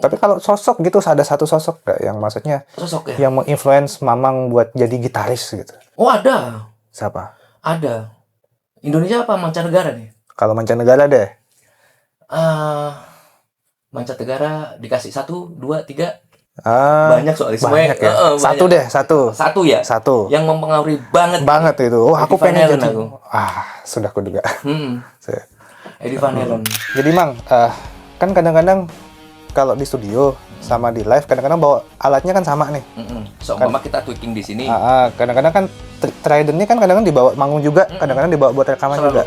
Tapi kalau sosok gitu, ada satu sosok nggak yang maksudnya Sosok ya? yang menginfluence Mamang buat jadi gitaris gitu? Oh ada. Siapa? Ada. Indonesia apa mancanegara nih? Kalau mancanegara deh. Ah, mancanegara dikasih 1, 2, 3. Banyak soalnya semuanya. banyak ya. Satu Banyak. deh, satu. Satu ya? Satu. Yang mempengaruhi banget. Banget itu. Oh, aku Eddie Van pengen Halen jadi. aku. Sudah aku duga. Eddie Van Halen. Jadi Mang, kan kadang-kadang kalau di studio sama di live kadang-kadang bawa alatnya kan sama nih. Seumpama kita tweaking di sini. Kadang-kadang kan Trident ini kan kadang-kadang dibawa manggung juga, kadang-kadang dibawa buat rekaman Selalu, juga.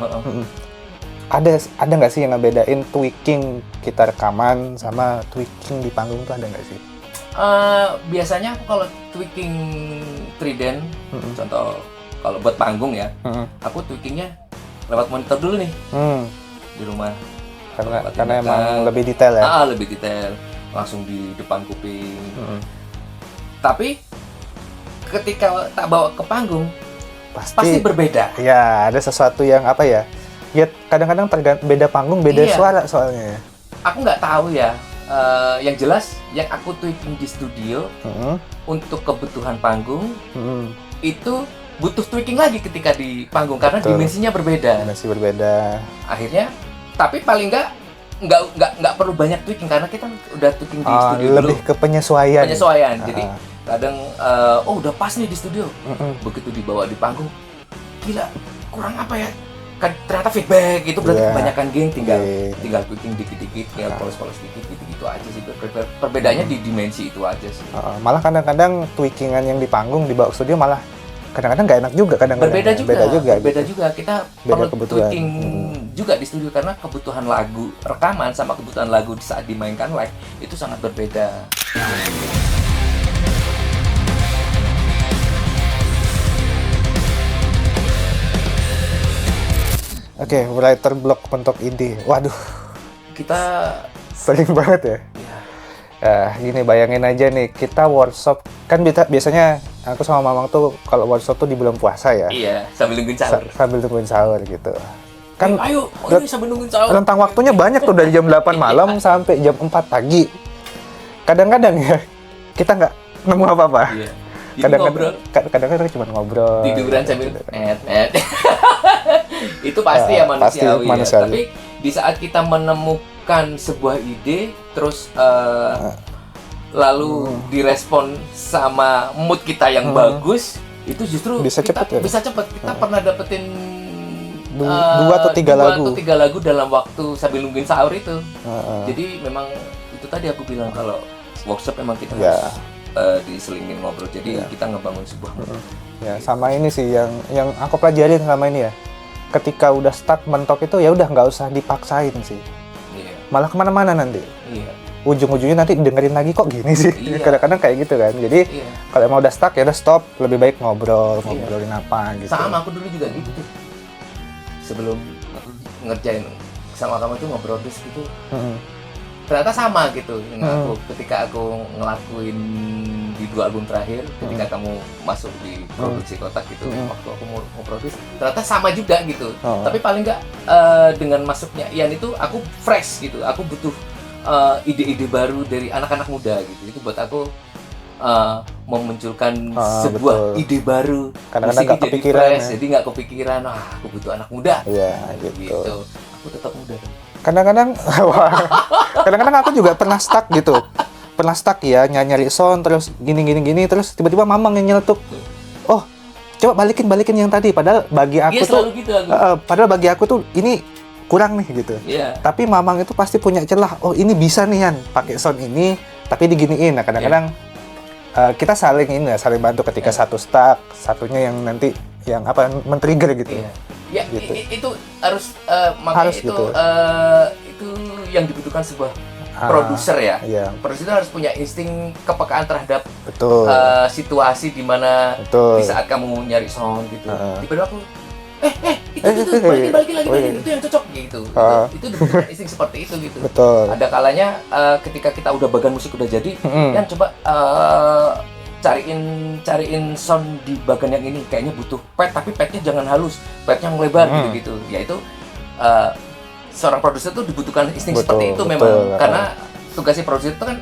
Ada nggak sih yang ngebedain tweaking kita rekaman sama tweaking di panggung tuh, ada nggak sih? Biasanya aku kalau tweaking Trident, contoh kalau buat panggung ya, aku tweakingnya lewat monitor dulu nih di rumah. Karena emang lebih detail ya. Lebih detail, langsung di depan kuping. Tapi ketika tak bawa ke panggung, pasti berbeda. Ya, ada sesuatu yang apa ya? Ya kadang-kadang beda panggung, beda suara soalnya. Aku nggak tahu ya. Yang jelas, yang aku tweaking di studio untuk kebutuhan panggung itu butuh tweaking lagi ketika di panggung karena dimensinya berbeda. Dimensi berbeda. Akhirnya, tapi paling nggak perlu banyak tweaking karena kita udah tweaking di studio lebih dulu. ke penyesuaian. Jadi kadang udah pas nih di studio. Begitu dibawa di panggung, gila kurang apa ya? Kan ternyata feedback itu berarti kebanyakan geng, tinggal tweaking dikit-dikit, tinggal polos-polos dikit gitu aja sih. Perbedaannya di dimensi itu aja sih. Malah kadang-kadang tweakingan yang di panggung dibawa ke studio malah kadang-kadang nggak enak juga, kadang-kadang berbeda juga. Kita perlu tweaking juga di studio karena kebutuhan lagu rekaman sama kebutuhan lagu saat dimainkan live itu sangat berbeda. Oke, writer block mentok ide. Waduh, kita sering banget ya. Gini bayangin aja nih, kita workshop kan biasanya aku sama Mamang tuh kalau workshop tuh di bulan puasa ya. Iya, sambil nungguin sahur. Sambil nungguin sahur gitu. Kan ayo ini sambil nungguin sahur. Rentang waktunya banyak tuh dari jam 8 malam sampai jam 4 pagi. Kadang-kadang ya kita nggak nemu apa-apa. Iya. Kadang-kadang cuma ngobrol. Tiduran sambil itu pasti ya manusiawi. Ya. Tapi di saat kita menemukan sebuah ide, terus lalu direspon sama mood kita yang bagus, itu justru bisa cepat. Kita pernah dapetin 2 atau 3 lagu dalam waktu sambil nungguin sahur itu. Jadi memang itu tadi aku bilang kalau workshop memang kita harus diselingin ngobrol. Jadi kita ngebangun sebuah ya sama ini sih yang aku pelajarin selama ini ya. Ketika udah stuck mentok itu ya udah nggak usah dipaksain sih. Malah kemana-mana nanti. Ujung-ujungnya nanti dengerin lagi kok gini sih. Kadang-kadang kayak gitu kan. Jadi kalau emang udah stuck ya udah stop. Lebih baik ngobrolin apa gitu. Sama aku dulu juga gitu. Sebelum ngerjain sama kamu tuh ngobrol terus gitu. Ternyata sama gitu dengan aku ketika aku ngelakuin di 2 album terakhir, ketika kamu masuk di produksi kotak gitu, waktu aku mau produksi ternyata sama juga gitu. Tapi paling nggak dengan masuknya Ian itu aku fresh gitu, aku butuh ide-ide baru dari anak-anak muda gitu. Itu buat aku memunculkan sebuah ide baru. Kadang-kadang nggak kepikiran fresh, jadi nggak kepikiran, aku butuh anak muda. Gitu. Aku tetap muda kan. Kadang-kadang aku juga pernah stuck gitu. Pernah stuck ya, nyari sound terus gini terus tiba-tiba Mamang yang nyeletuk. Oh, coba balikin yang tadi, padahal bagi aku tuh gitu, padahal bagi aku tuh ini kurang nih gitu. Tapi Mamang itu pasti punya celah. Oh, ini bisa nih Yan, pakai sound ini tapi diginiin. Nah, kadang-kadang kita saling bantu ketika satu stuck, satunya yang nanti yang men-trigger gitu. Ya gitu. Itu harus harus itu gitu. Itu yang dibutuhkan sebuah produser ya. Produser harus punya insting kepekaan terhadap situasi di mana di saat kamu nyari sound gitu. Tiba-tiba aku itu balikin lagi itu yang cocok gitu. Itu dibutuhkan insting seperti itu gitu. Ada kalanya ketika kita udah bagian musik udah jadi, yang coba cariin sound di bagian yang ini kayaknya butuh pad, tapi padnya jangan halus, padnya yang lebar gitu. Yaitu seorang produser tuh dibutuhkan insting seperti itu memang karena tugasnya produser itu kan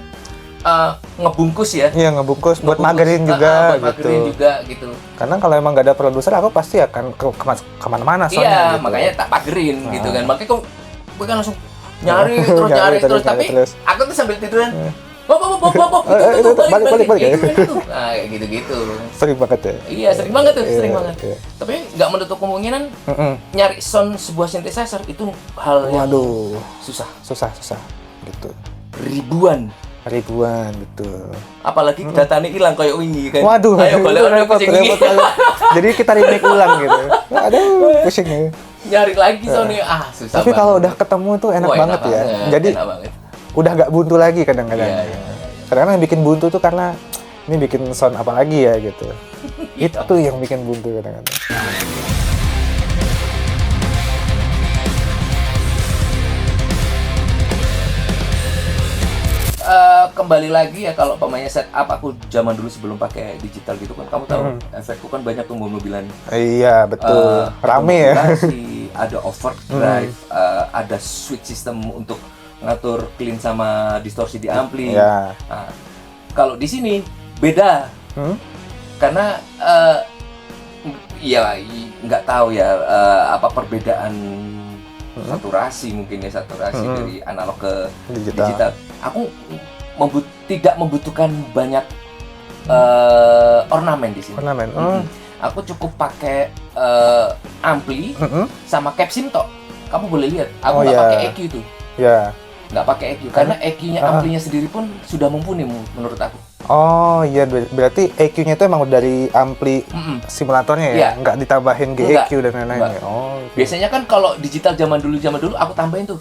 ngebungkus ya. Iya, ngebungkus buat magerin juga buat gitu. magerin juga gitu. Karena kalau emang gak ada produser, aku pasti akan kemana-mana soalnya. Iya, gitu. makanya tak magerin gitu kan. Makanya gue kan langsung nyari terus, tapi aku tuh sambil tiduran. Bob, itu balik. Nah, kayak gitu-gitu. Sering banget ya? Iya, sering banget tuh, sering banget. Tapi nggak menutup kemungkinan nyari sound sebuah synthesizer itu hal yang susah gitu. Ribuan betul. Apalagi datanya hilang kayak wingi kan. Waduh, ayo balik repot. Jadi kita remake ulang gitu. Aduh, pusing ya. Nyari lagi soundnya susah. Tapi kalau udah ketemu tuh enak banget ya. Jadi udah gak buntu lagi kadang-kadang. Iya. Kadang-kadang yang bikin buntu tuh karena ini bikin sound apa lagi ya gitu. Itu yang bikin buntu kadang-kadang. Kembali lagi ya, kalau pemainnya setup aku zaman dulu sebelum pakai digital gitu kan, kamu tahu efekku kan banyak tuh mobil-mobilan. Iya betul, rame ya. Ada overdrive, ada switch system untuk ngatur clean sama distorsi di ampli. Iya. Nah, kalau di sini beda, karena ya nggak tahu ya apa perbedaan saturasi mungkin ya, saturasi dari analog ke digital. Aku tidak membutuhkan banyak ornamen di sini. Ornamen. Aku cukup pakai ampli sama capsim tok. Kamu boleh lihat, aku nggak pakai EQ itu. Iya. Nggak pakai EQ karena EQ-nya amplinya sendiri pun sudah mumpuni menurut aku. Oh iya, berarti EQ-nya itu emang dari ampli simulatornya ya? Nggak ditambahin GEQ dan lain-lain ya? Oh, okay. Biasanya kan kalau digital zaman dulu aku tambahin tuh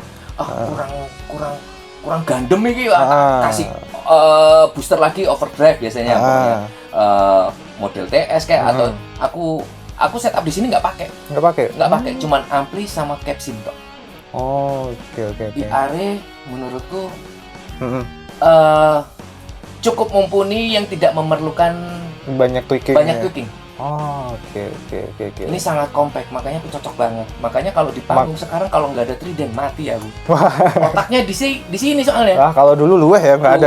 kurang gandem ini, kasih booster lagi, overdrive biasanya. Model TS kayak atau aku setup di sini nggak pakai, cuman ampli sama capsim tok. Oh, oke. Di area menurutku cukup mumpuni yang tidak memerlukan banyak tweaking. Oh, oke. Ini sangat compact, makanya aku cocok banget. Makanya kalau di panggung sekarang kalau nggak ada trident mati aku. Otaknya di sini soalnya. Kalau dulu luweh ya, nggak ada.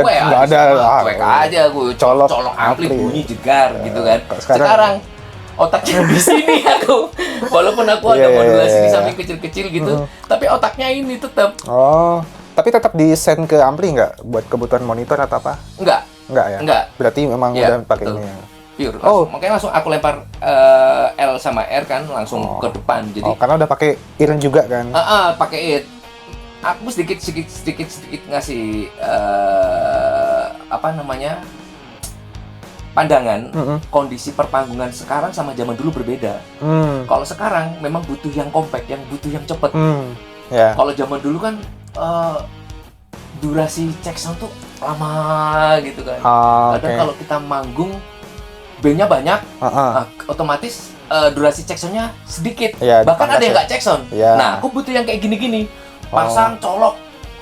Cuek aja aku, colok ampli bunyi jegar gitu kan. Sekarang otaknya di sini aku. Walaupun aku ada modulasi di samping kecil-kecil gitu, tapi otaknya ini tetap. Oh, tapi tetap di-send ke ampli nggak buat kebutuhan monitor atau apa? Enggak ya? Enggak. Berarti memang udah pakai ini ya? Pure. Makanya langsung aku lempar L sama R kan langsung ke depan. Jadi karena udah pakai iron juga kan? Pakai it. Aku sedikit ngasih pandangan kondisi perpanggungan sekarang sama zaman dulu berbeda. Kalau sekarang memang butuh yang compact, yang butuh yang cepet. Kalau zaman dulu kan durasi check sound tuh lama gitu kan. Kadang kalau kita manggung bandnya banyak, otomatis durasi check sound-nya sedikit. Bahkan ada yang nggak check sound. Nah, aku butuh yang kayak gini-gini. Pasang, colok,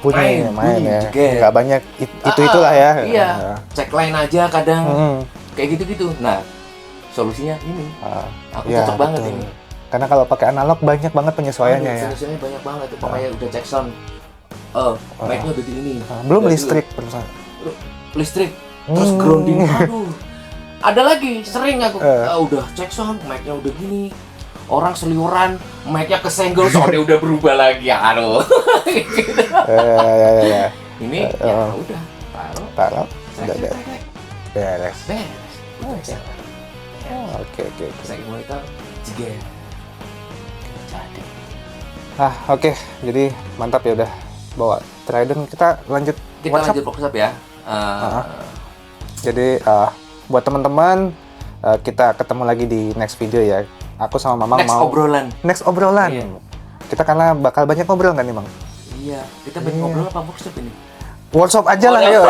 main ya. Jeger. Nggak banyak itulah ya. Iya, cek line aja kadang. Kayak gitu-gitu. Nah, solusinya ini. Aku cocok banget ini. Karena kalau pakai analog banyak banget penyesuaiannya ya. Penyesuaiannya banyak banget. Pokoknya udah check sound. Mic-nya udah di ini. Belum listrik perusahaan. Listrik. Terus grounding. Aduh. Ada lagi, sering aku udah cek sound, mic-nya udah gini. Orang seliuran, mic-nya kesenggol, soundnya udah berubah lagi. Aduh. Ini ya udah, taruh. Udah beres. Oke. Saya monitor jeger. Jadi. Oke. Jadi mantap ya udah bawa Trident. Kita lanjut workshop ya. Jadi buat teman-teman, kita ketemu lagi di next video ya. Aku sama Mamang next obrolan. Iya. Kita karena bakal banyak ngobrol kan nih, Bang? Iya, kita banyak ngobrol apa workshop ini? Workshop aja lah, yuk.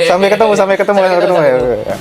Sampai ketemu ya.